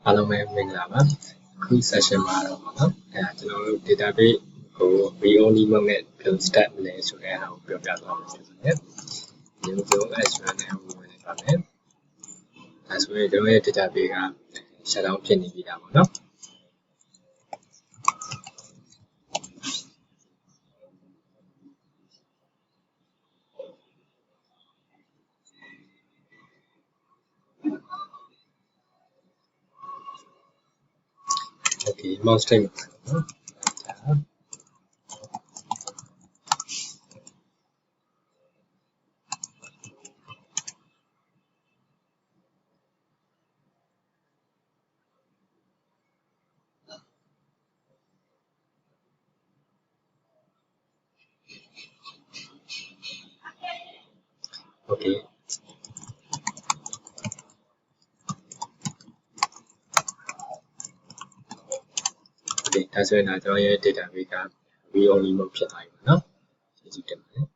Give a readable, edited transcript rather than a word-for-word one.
အားလုံးပဲမင်္ဂလာပါအခု session မှာတော့ပေါ့နော်ကျွန်တော်တို့ database ကို read only mode နဲ့ဘယ်လို start မလဲဆိုတဲ့အားကိုပြောပြသွားမှာဖြစ်ပါတယ်ဒီလိုမျိုး SQL နဲ့ဝင်နေပါမယ်အဲဆိုရင်ကျွန်တော်ရဲ့ database က shut down ဖြစ်နေပြီတာပေါ့နော်Okay, mouse time နော်Okay Okay ဒါဆိုရင်ကျွန်တော်ရဲ့ database က read only mode ဖြစ်သွားပြီပေါ့နော်ကျေးဇူးတင်ပါတယ်